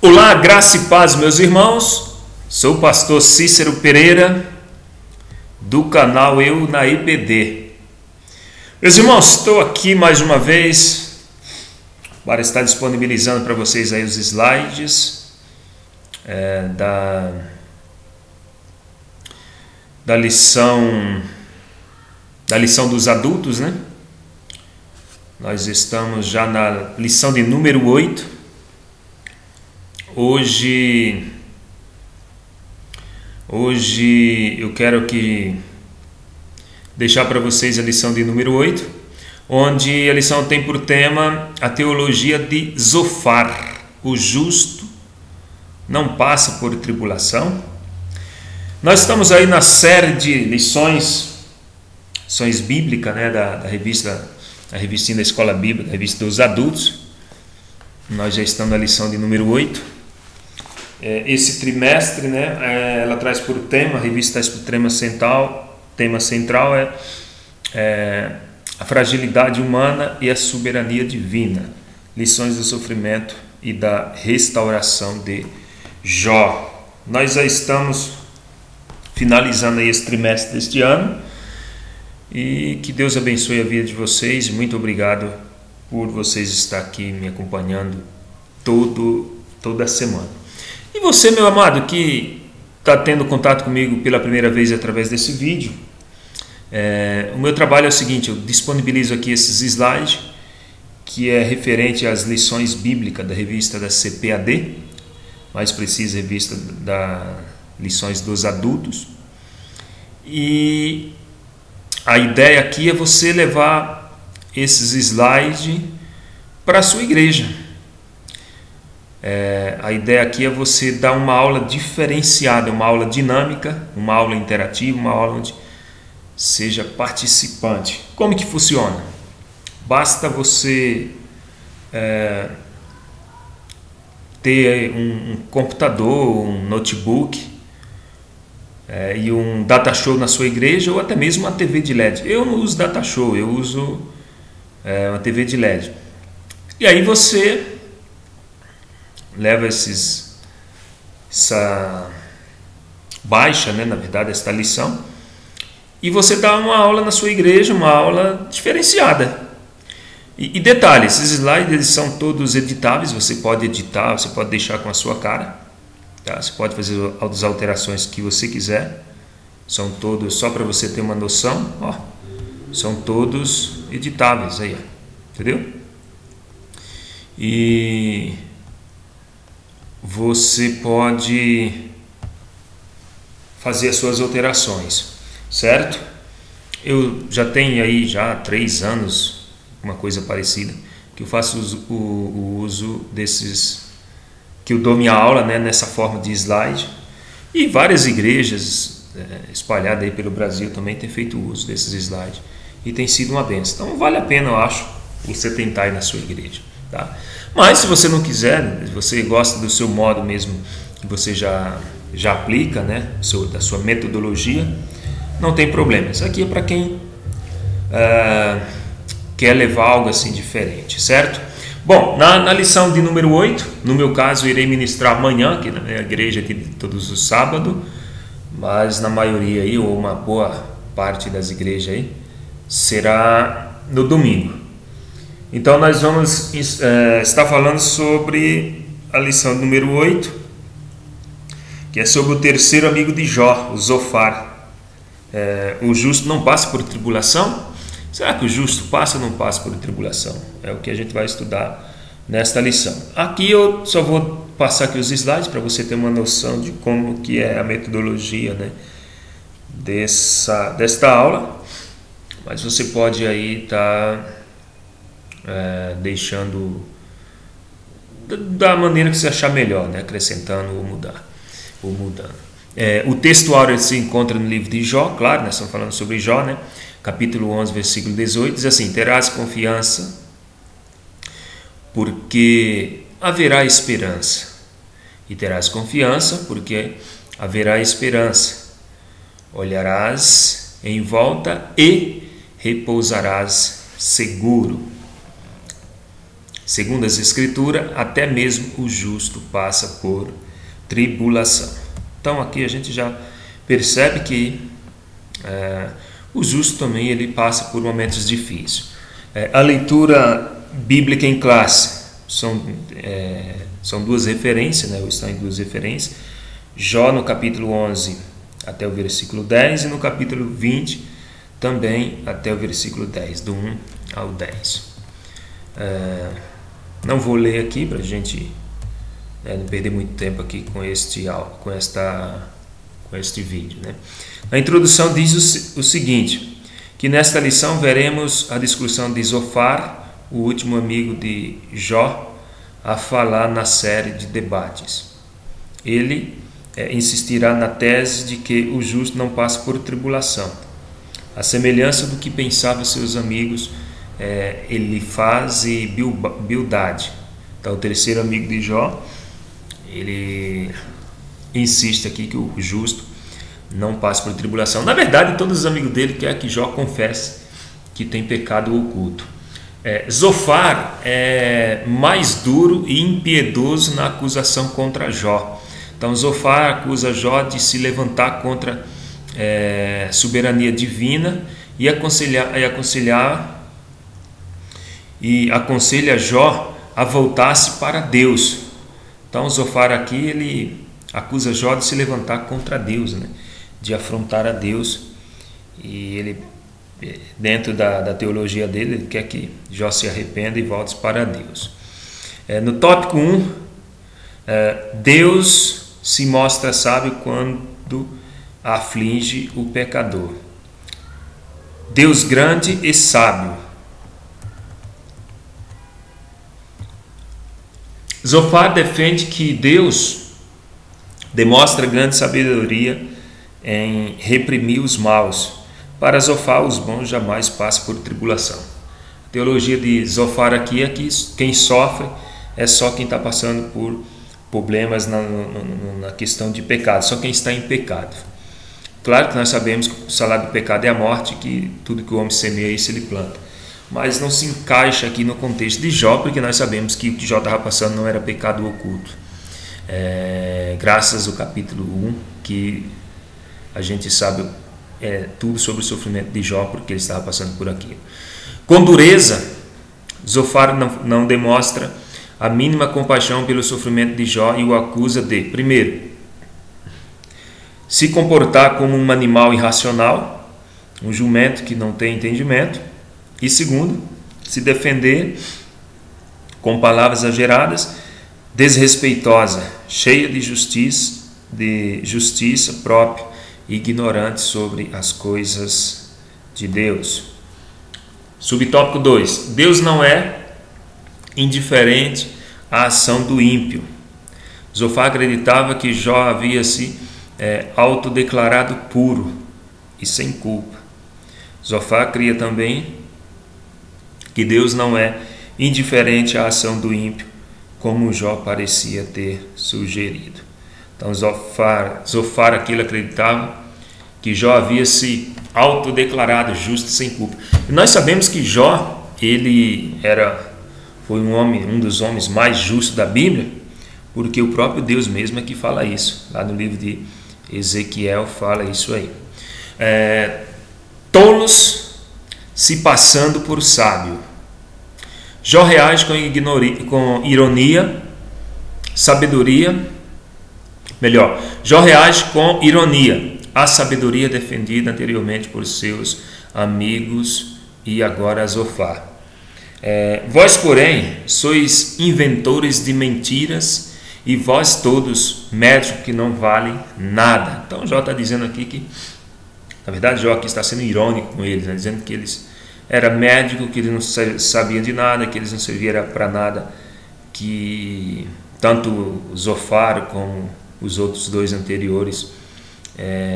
Olá, graça e paz, meus irmãos. Sou o pastor Cícero Pereira, do canal Eu na IPD. Meus irmãos, estou aqui mais uma vez para estar disponibilizando para vocês aí os slides da lição dos adultos, né? Nós estamos já na lição de número 8. Hoje eu quero deixar para vocês a lição de número 8, onde a lição tem por tema a teologia de Zofar. O justo não passa por tribulação. Nós estamos aí na série de lições bíblicas, né, da revistinha da Escola Bíblica, da revista dos adultos. Nós já estamos na lição de número 8. Esse trimestre, né, ela traz por tema, a revista traz por tema central é a fragilidade humana e a soberania divina, lições do sofrimento e da restauração de Jó. Nós já estamos finalizando aí esse trimestre deste ano e que Deus abençoe a vida de vocês. Muito obrigado por vocês estar aqui me acompanhando toda semana. E você, meu amado, que está tendo contato comigo pela primeira vez através desse vídeo, o meu trabalho é o seguinte: eu disponibilizo aqui esses slides, que é referente às lições bíblicas da revista da CPAD, mais precisa, revista da lições dos adultos. E a ideia aqui é você levar esses slides para a sua igreja. A ideia aqui é você dar uma aula diferenciada, uma aula dinâmica, uma aula interativa, uma aula onde seja participante. Como que funciona? Basta você ter um computador, um notebook e um data show na sua igreja, ou até mesmo uma TV de LED. Eu não uso data show, eu uso uma TV de LED. E aí você leva baixa, né, na verdade, esta lição, e você dá uma aula na sua igreja, uma aula diferenciada. E detalhe, esses slides eles são todos editáveis, você pode editar, você pode deixar com a sua cara, tá? Você pode fazer as alterações que você quiser, são todos, só para você ter uma noção, ó, são todos editáveis aí, ó, entendeu? E você pode fazer as suas alterações, certo? Eu já tenho aí já 3 anos, uma coisa parecida, que eu faço o uso desses, que eu dou minha aula, né, nessa forma de slide, e várias igrejas espalhadas aí pelo Brasil também têm feito uso desses slides, e tem sido uma bênção. Então vale a pena, eu acho, você tentar ir na sua igreja, tá? Mas se você não quiser, se você gosta do seu modo mesmo, que você já aplica, né, da sua metodologia, não tem problema. Isso aqui é para quem quer levar algo assim diferente, certo? Bom, na lição de número 8, no meu caso, eu irei ministrar amanhã, aqui na minha igreja, aqui todos os sábados, mas na maioria aí, ou uma boa parte das igrejas aí, será no domingo. Então nós vamos estar falando sobre a lição número 8, que é sobre o terceiro amigo de Jó, o Zofar. O justo não passa por tribulação? Será que o justo passa ou não passa por tribulação? É o que a gente vai estudar nesta lição. Aqui eu só vou passar aqui os slides para você ter uma noção de como que é a metodologia, né, desta aula, mas você pode aí estar deixando da maneira que você achar melhor, né? Acrescentando ou mudando. O texto áureo se encontra no livro de Jó, claro, nós estamos falando sobre Jó, né? Capítulo 11, versículo 18, diz assim: terás confiança, porque haverá esperança, e terás confiança, porque haverá esperança, olharás em volta e repousarás seguro. Segundo as Escrituras, até mesmo o justo passa por tribulação. Então aqui a gente já percebe que o justo também ele passa por momentos difíceis. A leitura bíblica em classe são duas referências, né? Está em duas referências. Jó no capítulo 11 até o versículo 10 e no capítulo 20 também até o versículo 10, do 1 ao 10. Não vou ler aqui para a gente não perder muito tempo aqui com este vídeo, né? A introdução diz o seguinte, que nesta lição veremos a discussão de Zofar, o último amigo de Jó, a falar na série de debates. Ele insistirá na tese de que o justo não passa por tribulação. A semelhança do que pensavam seus amigos Elifaz e Bildade. Então, o terceiro amigo de Jó, ele insiste aqui que o justo não passa por tribulação. Na verdade, todos os amigos dele querem que Jó confesse que tem pecado oculto. Zofar é mais duro e impiedoso na acusação contra Jó. Então, Zofar acusa Jó de se levantar contra a soberania divina e aconselha Jó a voltar-se para Deus. Então, Zofar aqui ele acusa Jó de se levantar contra Deus, né? De afrontar a Deus, e ele, dentro da teologia dele, ele quer que Jó se arrependa e volte para Deus. No tópico 1, Deus se mostra sábio quando aflige o pecador. Deus grande e sábio. Zofar defende que Deus demonstra grande sabedoria em reprimir os maus. Para Zofar, os bons jamais passam por tribulação. A teologia de Zofar aqui é que quem sofre é só quem está passando por problemas na questão de pecado, só quem está em pecado. Claro que nós sabemos que o salário do pecado é a morte, que tudo que o homem semeia, isso ele planta. Mas não se encaixa aqui no contexto de Jó, porque nós sabemos que o que Jó estava passando não era pecado oculto. Graças ao capítulo 1, que a gente sabe tudo sobre o sofrimento de Jó, porque ele estava passando por aquilo. Com dureza, Zofar não demonstra a mínima compaixão pelo sofrimento de Jó e o acusa de, primeiro, se comportar como um animal irracional, um jumento que não tem entendimento, e segundo, se defender com palavras exageradas, desrespeitosa, cheia de justiça própria e ignorante sobre as coisas de Deus. Subtópico 2. Deus não é indiferente à ação do ímpio. Zofar acreditava que Jó havia se autodeclarado puro e sem culpa. Zofar cria também que Deus não é indiferente à ação do ímpio, como Jó parecia ter sugerido. Então Zofar aquilo acreditava que Jó havia se autodeclarado justo e sem culpa. E nós sabemos que Jó foi um dos homens mais justos da Bíblia, porque o próprio Deus mesmo é que fala isso. Lá no livro de Ezequiel fala isso aí. Tolos se passando por sábio. Jó reage com ironia, sabedoria. Jó reage com ironia à sabedoria defendida anteriormente por seus amigos e agora Zofar. Vós, porém, sois inventores de mentiras e vós todos médicos que não valem nada. Então Jó está dizendo aqui que, na verdade, Jó aqui está sendo irônico com eles, né? Dizendo que eles eram médicos, que eles não sabiam de nada, que eles não serviam para nada, que tanto Zofar como os outros dois anteriores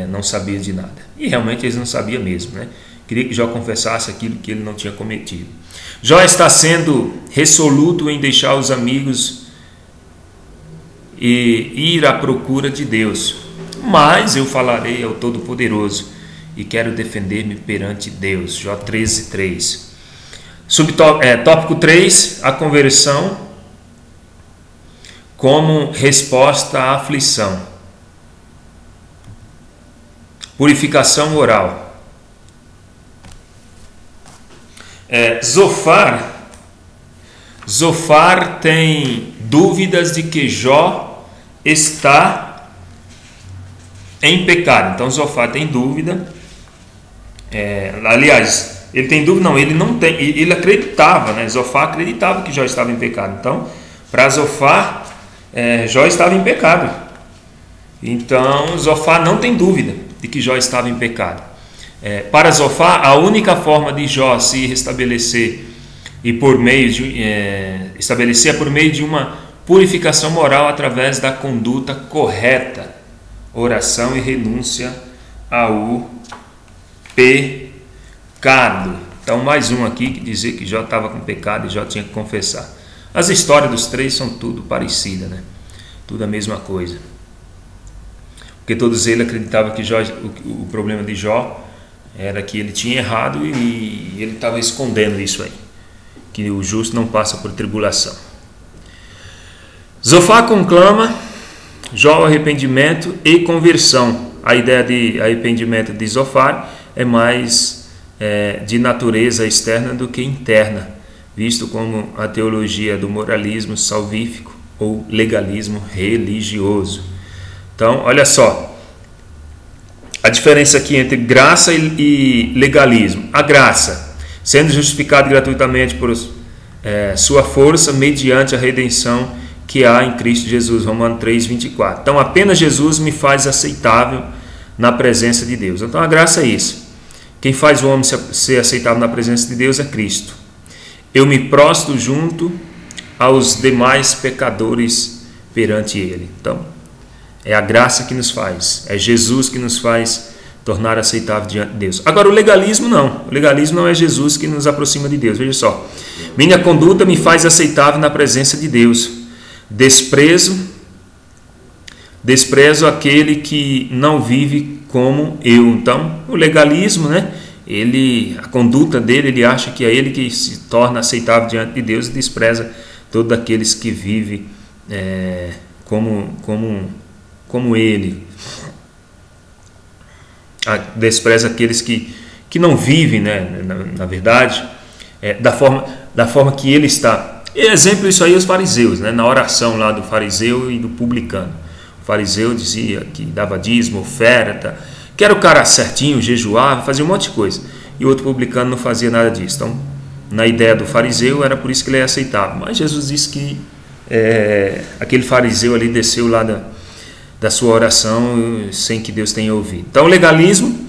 não sabiam de nada. E realmente eles não sabiam mesmo, né? Queria que Jó confessasse aquilo que ele não tinha cometido. Jó está sendo resoluto em deixar os amigos e ir à procura de Deus. Mas eu falarei ao Todo-Poderoso e quero defender-me perante Deus. Jó 13:3. Tópico 3, a conversão como resposta à aflição. Purificação moral. Zofar tem dúvidas de que Jó está em pecado. Então Zofar tem dúvida. Aliás, ele tem dúvida? Não, ele não tem. Ele acreditava, né? Zofar acreditava que Jó estava em pecado. Então, para Zofar, Jó estava em pecado. Então, Zofar não tem dúvida de que Jó estava em pecado. Para Zofar, a única forma de Jó se restabelecer e por meio de estabelecer por meio de uma purificação moral através da conduta correta, oração e renúncia ao pecado. Então, mais um aqui que dizia que Jó estava com pecado e Jó tinha que confessar. As histórias dos três são tudo parecidas, né? Tudo a mesma coisa. Porque todos eles acreditavam que o problema de Jó era que ele tinha errado e ele estava escondendo isso aí, que o justo não passa por tribulação. Zofar conclama Jó ao arrependimento e conversão. A ideia de arrependimento de Zofar é mais de natureza externa do que interna, visto como a teologia do moralismo salvífico ou legalismo religioso. Então, olha só, a diferença aqui entre graça e legalismo. A graça, sendo justificado gratuitamente por sua força, mediante a redenção que há em Cristo Jesus, Romanos 3, 24. Então, apenas Jesus me faz aceitável na presença de Deus. Então, a graça é isso. Quem faz o homem ser aceitável na presença de Deus é Cristo. Eu me prostro junto aos demais pecadores perante Ele. Então, é a graça que nos faz, é Jesus que nos faz tornar aceitável diante de Deus. Agora, o legalismo não. O legalismo não é Jesus que nos aproxima de Deus. Veja só. Minha conduta me faz aceitável na presença de Deus. Desprezo aquele que não vive como eu. Então, o legalismo, né? A conduta dele, ele acha que é ele que se torna aceitável diante de Deus e despreza todos aqueles que vivem como ele. Despreza aqueles que não vivem, né, na verdade, da forma que ele está. Exemplo isso aí, os fariseus, né, na oração lá do fariseu e do publicano. O fariseu dizia que dava dízimo, oferta, que era o cara certinho, jejuava, fazia um monte de coisa. E o outro publicano não fazia nada disso. Então, na ideia do fariseu, era por isso que ele aceitava. Mas Jesus disse que aquele fariseu ali desceu lá da sua oração sem que Deus tenha ouvido. Então, o legalismo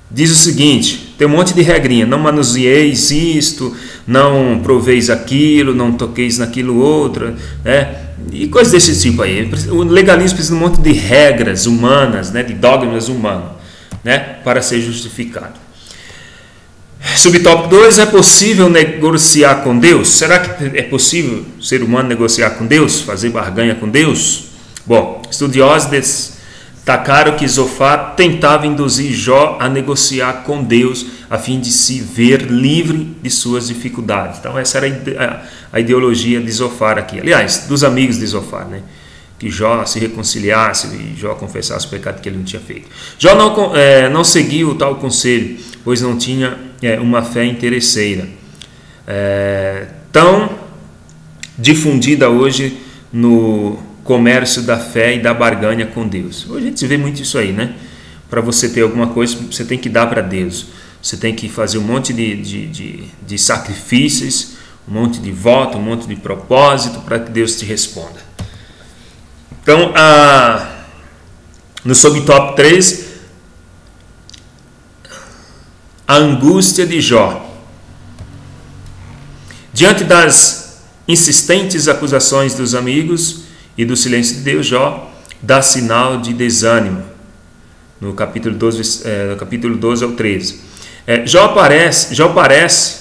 diz o seguinte: tem um monte de regrinha, não manuseeis isto, não proveis aquilo, não toqueis naquilo outro, né? E coisas desse tipo aí. O legalismo precisa de um monte de regras humanas, né? De dogmas humanos, né? Para ser justificado. Subtópico 2, é possível negociar com Deus? Será que é possível o ser humano negociar com Deus, fazer barganha com Deus? Bom, estudiosos destacaram que Zofar tentava induzir Jó a negociar com Deus a fim de se ver livre de suas dificuldades. Então essa era a ideologia de Zofar aqui. Aliás, dos amigos de Zofar, né? Que Jó se reconciliasse e Jó confessasse o pecado que ele não tinha feito. Jó não seguiu o tal conselho, pois não tinha uma fé interesseira, tão difundida hoje no comércio da fé e da barganha com Deus. Hoje a gente vê muito isso aí, né? Para você ter alguma coisa, você tem que dar para Deus. Você tem que fazer um monte de sacrifícios, um monte de voto, um monte de propósito para que Deus te responda. Então, no subtópico 3, a angústia de Jó. Diante das insistentes acusações dos amigos e do silêncio de Deus, Jó dá sinal de desânimo. No capítulo 12 ao 13. Jó parece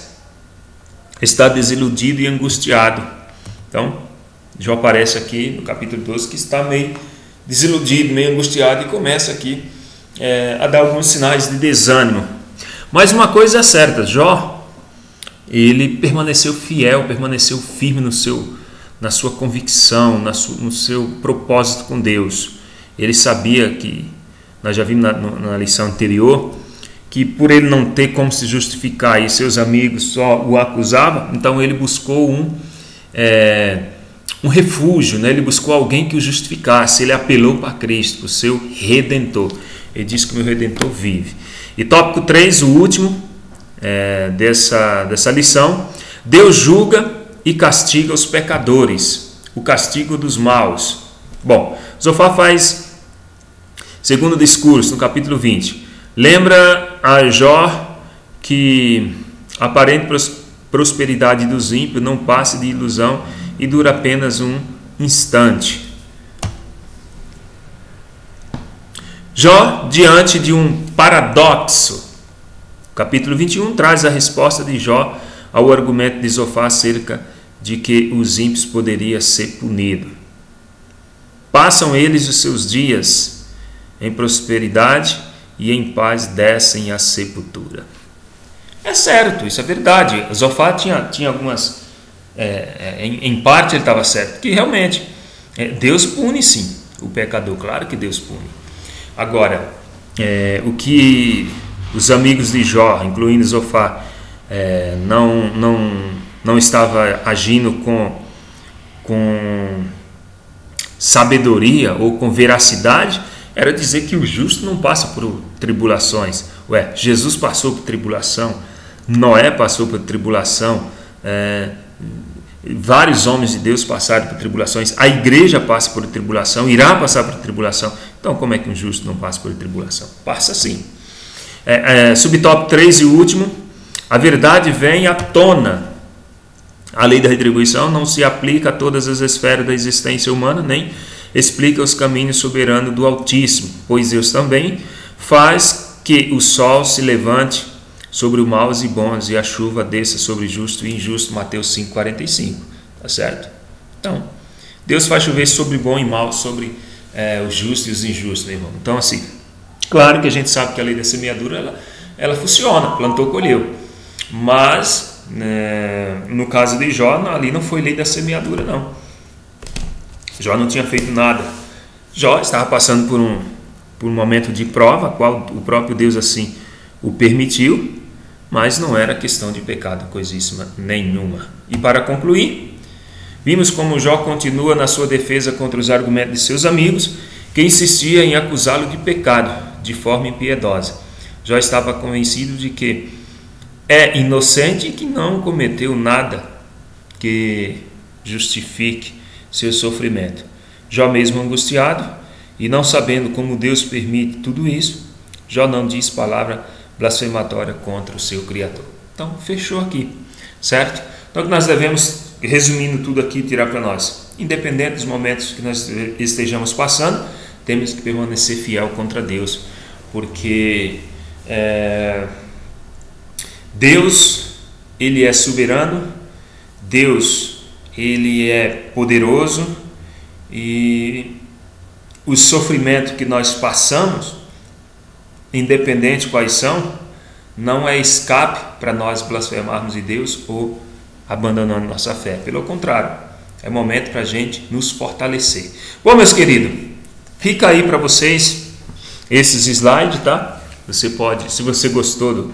estar desiludido e angustiado. Então, Jó aparece aqui no capítulo 12 que está meio desiludido, meio angustiado e começa aqui a dar alguns sinais de desânimo. Mas uma coisa é certa, Jó, ele permaneceu fiel, permaneceu firme na sua convicção, no seu propósito com Deus. Ele sabia que, nós já vimos na lição anterior, que por ele não ter como se justificar e seus amigos só o acusavam, então ele buscou um refúgio, né? Ele buscou alguém que o justificasse. Ele apelou para Cristo, o seu Redentor. Ele disse que o meu Redentor vive. E tópico 3, o último dessa lição: Deus julga e castiga os pecadores, o castigo dos maus. Bom, Zofar faz segundo discurso no capítulo 20. Lembra a Jó que a aparente prosperidade dos ímpios não passa de ilusão e dura apenas um instante. Jó, diante de um paradoxo, capítulo 21 traz a resposta de Jó ao argumento de Zofar acerca de que os ímpios poderiam ser punidos. Passam eles os seus dias em prosperidade e em paz descem à sepultura. É certo, isso é verdade. Zofar tinha algumas... em parte ele estava certo, que realmente Deus pune sim o pecador, claro que Deus pune. Agora, o que os amigos de Jó, incluindo Zofar, não estava agindo com sabedoria ou com veracidade, era dizer que o justo não passa por tribulações. Jesus passou por tribulação, Noé passou por tribulação, vários homens de Deus passaram por tribulações, a igreja passa por tribulação, irá passar por tribulação. Então como é que um justo não passa por tribulação? Passa sim. Subtópico 3 e último: a verdade vem à tona. A lei da retribuição não se aplica a todas as esferas da existência humana, nem explica os caminhos soberanos do Altíssimo, pois Deus também faz que o sol se levante sobre os maus e bons e a chuva desça sobre justo e injusto. Mateus 5,45. Tá certo? Então, Deus faz chover sobre bom e mal, sobre os justos e os injustos, meu irmão. Então, assim, claro que a gente sabe que a lei da semeadura ela funciona, plantou, colheu. Mas, no caso de Jó, ali não foi lei da semeadura, não. Jó não tinha feito nada. Jó estava passando por um momento de prova, qual o próprio Deus assim o permitiu, mas não era questão de pecado, coisíssima nenhuma. E para concluir, vimos como Jó continua na sua defesa contra os argumentos de seus amigos, que insistiam em acusá-lo de pecado, de forma impiedosa. Jó estava convencido de que é inocente e que não cometeu nada que justifique seu sofrimento. Jó, mesmo angustiado e não sabendo como Deus permite tudo isso, Jó não diz palavra blasfematória contra o seu Criador. Então, fechou aqui, certo? Então, o que nós devemos, resumindo tudo aqui, tirar para nós: independente dos momentos que nós estejamos passando, temos que permanecer fiel contra Deus, porque Deus, Ele é soberano, Deus, Ele é poderoso, e o sofrimento que nós passamos, independente quais são, não é escape para nós blasfemarmos de Deus ou abandonando nossa fé. Pelo contrário, é momento para a gente nos fortalecer. Bom, meus queridos, fica aí para vocês esses slides, tá? Você pode, se você gostou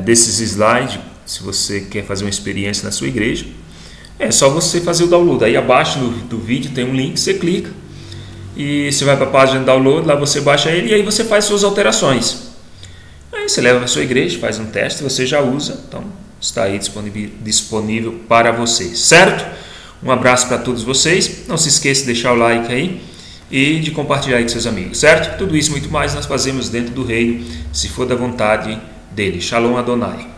desses slides, se você quer fazer uma experiência na sua igreja, é só você fazer o download. Aí abaixo do vídeo tem um link, você clica e você vai para a página de download, lá você baixa ele e aí você faz suas alterações. Aí você leva para a sua igreja, faz um teste, você já usa, então está aí disponível para vocês, certo? Um abraço para todos vocês, não se esqueça de deixar o like aí e de compartilhar aí com seus amigos, certo? Tudo isso e muito mais nós fazemos dentro do reino, se for da vontade dele. Shalom Adonai.